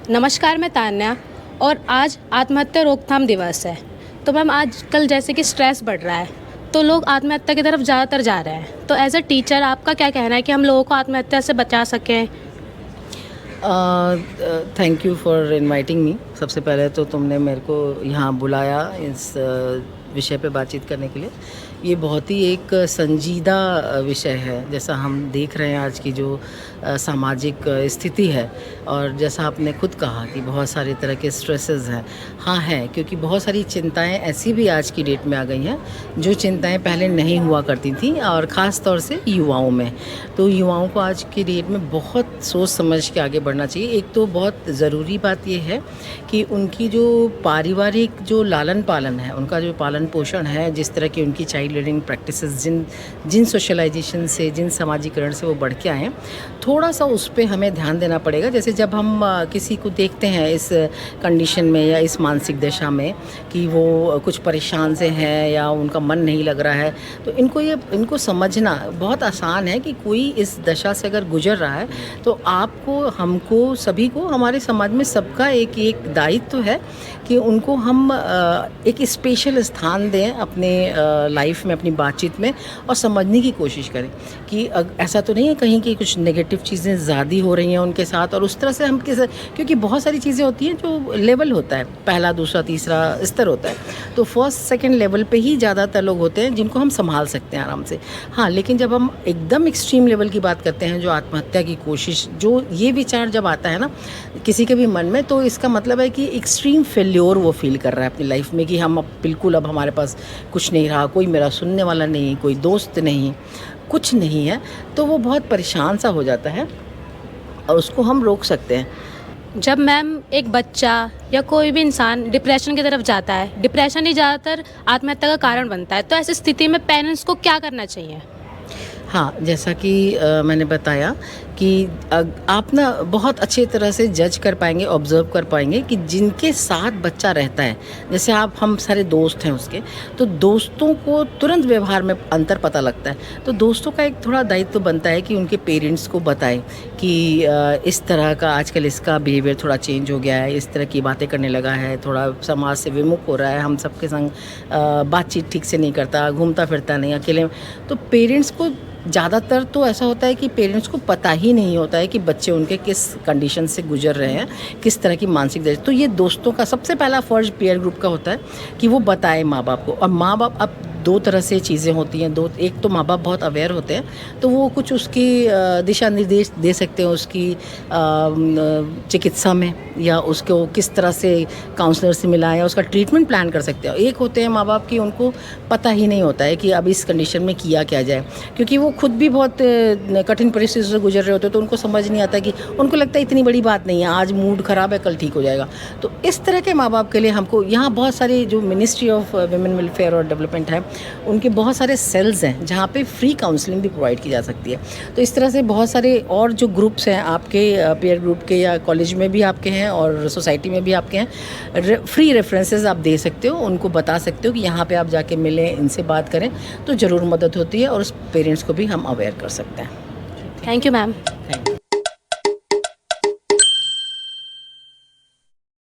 नमस्कार, मैं तान्या और आज आत्महत्या रोकथाम दिवस है। तो मैम आजकल जैसे कि स्ट्रेस बढ़ रहा है तो लोग आत्महत्या की तरफ ज़्यादातर जा रहे हैं। तो एज अ टीचर आपका क्या कहना है कि हम लोगों को आत्महत्या से बचा सकें? Thank you for inviting me. सबसे पहले तो तुमने मेरे को यहाँ बुलाया इस विषय पे बातचीत करने के लिए। ये बहुत ही एक संजीदा विषय है, जैसा हम देख रहे हैं आज की जो सामाजिक स्थिति है। और जैसा आपने खुद कहा कि बहुत सारे तरह के स्ट्रेसेस हैं। हाँ हैं, क्योंकि बहुत सारी चिंताएं ऐसी भी आज की डेट में आ गई हैं जो चिंताएं पहले नहीं हुआ करती थी, और ख़ास तौर से युवाओं में। तो युवाओं को आज की डेट में बहुत सोच समझ के आगे बढ़ना चाहिए। एक तो बहुत ज़रूरी बात ये है कि उनकी जो पारिवारिक जो लालन पालन है, उनका जो पालन पोषण है, जिस तरह की उनकी चाइल्ड लर्निंग प्रैक्टिसेस, जिन सोशलाइजेशन से, जिन समाजीकरण से वो बढ़ के आए हैं, थोड़ा सा उस पर हमें ध्यान देना पड़ेगा। जैसे जब हम किसी को देखते हैं इस कंडीशन में या इस मानसिक दशा में कि वो कुछ परेशान से हैं या उनका मन नहीं लग रहा है, तो इनको समझना बहुत आसान है कि कोई इस दशा से अगर गुजर रहा है तो आपको, हमको, सभी को, हमारे समाज में सबका एक दायित्व है कि उनको हम एक स्पेशल स्थान दें अपने लाइफ में, अपनी बातचीत में, और समझने की कोशिश करें कि ऐसा तो नहीं है कहीं कि कुछ नेगेटिव चीज़ें ज़्यादा हो रही हैं उनके साथ, और उस तरह से हम क्योंकि बहुत सारी चीज़ें होती हैं जो लेवल होता है, पहला, दूसरा, तीसरा स्तर होता है। तो फर्स्ट सेकंड लेवल पे ही ज़्यादातर लोग होते हैं जिनको हम संभाल सकते हैं आराम से। हाँ, लेकिन जब हम एकदम एक्सट्रीम लेवल की बात करते हैं, जो आत्महत्या की कोशिश, जो ये विचार जब आता है ना किसी के भी मन में, तो इसका मतलब है कि एक्सट्रीम फेल्योर वो फील कर रहा है अपनी लाइफ में, कि हम अब हमारे पास कुछ नहीं रहा, कोई मेरा सुनने वाला नहीं, कोई दोस्त नहीं, कुछ नहीं है। तो वो बहुत परेशान सा हो जाता है, और उसको हम रोक सकते हैं। जब मैम एक बच्चा या कोई भी इंसान डिप्रेशन की तरफ जाता है, डिप्रेशन ही ज़्यादातर आत्महत्या का कारण बनता है, तो ऐसी स्थिति में पेरेंट्स को क्या करना चाहिए? हाँ, जैसा कि मैंने बताया कि आप ना बहुत अच्छे तरह से जज कर पाएंगे, ऑब्ज़र्व कर पाएंगे कि जिनके साथ बच्चा रहता है, जैसे हम सारे दोस्त हैं उसके, तो दोस्तों को तुरंत व्यवहार में अंतर पता लगता है। तो दोस्तों का एक थोड़ा दायित्व बनता है कि उनके पेरेंट्स को बताएं कि इस तरह का आजकल इसका बिहेवियर थोड़ा चेंज हो गया है, इस तरह की बातें करने लगा है, थोड़ा समाज से विमुख हो रहा है, हम सबके संग बातचीत ठीक से नहीं करता, घूमता फिरता नहीं, अकेले। तो पेरेंट्स को ज़्यादातर तो ऐसा होता है कि पेरेंट्स को पता ही नहीं होता है कि बच्चे उनके किस कंडीशन से गुजर रहे हैं, किस तरह की मानसिक दशा। तो ये दोस्तों का सबसे पहला फ़र्ज़ पीयर ग्रुप का होता है कि वो बताए माँ बाप को। और माँ बाप, अब दो तरह से चीज़ें होती हैं, एक तो माँ बाप बहुत अवेयर होते हैं, तो वो कुछ उसकी दिशा निर्देश दे सकते हैं उसकी चिकित्सा में, या उसको किस तरह से काउंसलर से मिलाएं, या उसका ट्रीटमेंट प्लान कर सकते हैं। एक होते हैं माँ बाप की, उनको पता ही नहीं होता है कि अब इस कंडीशन में किया क्या जाए, क्योंकि वो खुद भी बहुत कठिन परिस्थितियों से गुजर रहे होते हैं। तो उनको समझ नहीं आता कि, उनको लगता है इतनी बड़ी बात नहीं है, आज मूड ख़राब है, कल ठीक हो जाएगा। तो इस तरह के माँ बाप के लिए हमको यहाँ बहुत सारी, जो मिनिस्ट्री ऑफ वुमेन वेलफेयर और डेवलपमेंट है, उनके बहुत सारे सेल्स हैं जहाँ पे फ्री काउंसलिंग भी प्रोवाइड की जा सकती है। तो इस तरह से बहुत सारे और जो ग्रुप्स हैं आपके, पीयर ग्रुप के, या कॉलेज में भी आपके हैं और सोसाइटी में भी आपके हैं, फ्री रेफरेंसेस आप दे सकते हो, उनको बता सकते हो कि यहाँ पे आप जाके मिलें, इनसे बात करें, तो ज़रूर मदद होती है, और उस पेरेंट्स को भी हम अवेयर कर सकते हैं। Thank you ma'am. Thank you.